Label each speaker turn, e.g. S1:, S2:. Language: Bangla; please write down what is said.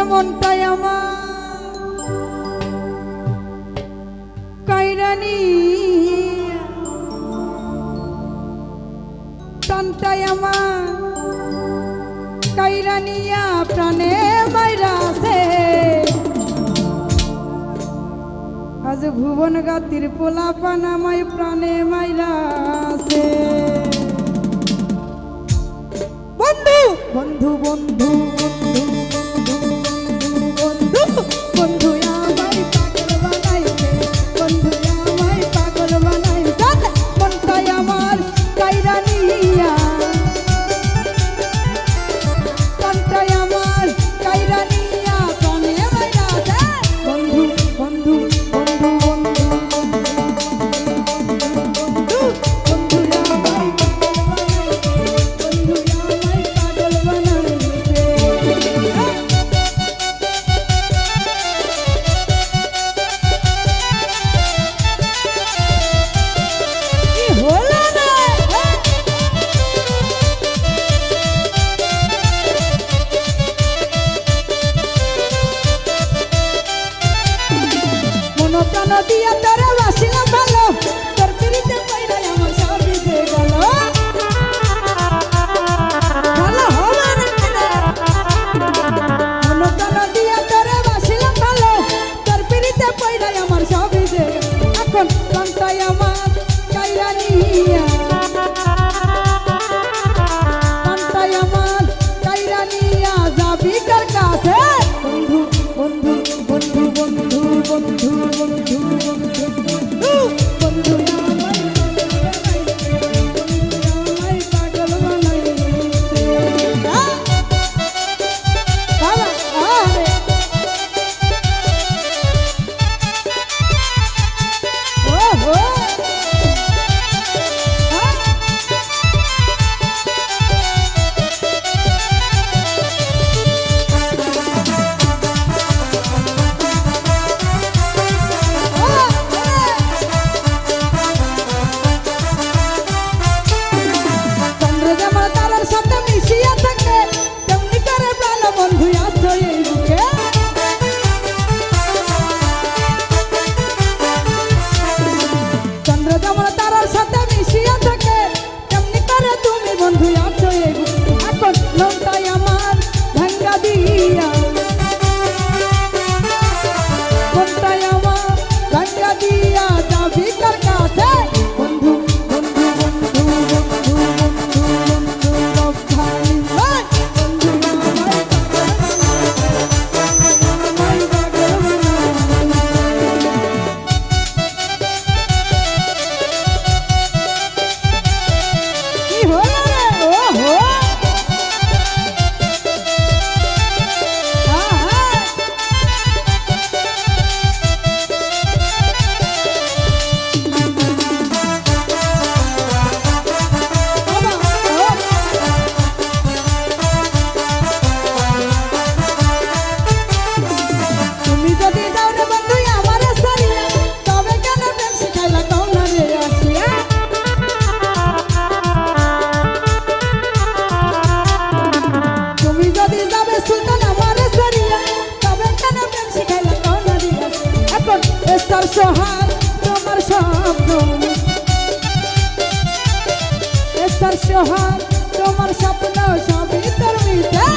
S1: মনটাই আমার কাইরানি প্রাণটাই আমার কাইরানিয়া প্রাণে মাইরাছে আজ ভুবন গাতির পোলা পানামাই প্রাণে মাইরাছে বন্ধু বন্ধু বন্ধু বন্ধু বন্ধু আমায় পাগল বানাইছে বন্ধু আমায় পাগল বানাইছে মনটাই আমার কাইরানিয়া মনটাই আমার কাইরানিয়া প্রাণে মাইরাছে বন্ধু বন্ধু বন্ধু বন্ধু বন্ধু আমায় পাগল বানাইছে কি হলো না মনো প্রাণ দিয়া তোরে বাসিলাম ভালো তোর পিড়িতে পাইরাই আমার সব ভিজে গেল ভালো হবে না মনো প্রাণ দিয়া তোরে বাসিলাম ভালো তোর পিড়িতে পাইরাই আমার সব ভিজে গেল এখন প্রাণটাই আমার কাইরানিয়া প্রাণটাই আমার কাইরানিয়া যাবি কার কাছে বন্ধু বন্ধু বন্ধু বন্ধু বন্ধু বন্ধু বন্ধু বন্ধু আমায় পাগল বানাইছে বাবা আরে ওহো চন্দ্র যেমন তারার সাথে মিশিয়া থাকে তেমনি করে প্রাণ বন্ধু আছো এই বুকে চন্দ্র যেমন তারার সাথে মিশিয়া থাকে তেমনি করে তুমি বন্ধু আছো এই বুকে এখন মনটাই আমার ভাঙ্গা দিয়া মনটাই আমার ভাঙ্গা দিয়া যাবি কার কাছে বন্ধু বন্ধু বন্ধু বন্ধু বন্ধু বন্ধু রক্ষালি বন্ধু আমায় পাগল বানাইছে কি হলো রে ওহো তুমি যদি যাও রে বন্ধু আমার সারিয়া তবে কেন প্রেম শিখাইলা কও না রে আসিয়া তুমি যদি যাবে সুলতান আমার সারিয়া তবে কেন প্রেম শিখাইলা কও না রে এখন এস্তার সোহাগ তোমার স্বপ্ন এস্তার সোহাগ তোমার স্বপ্ন সবই তোর মিথ্যা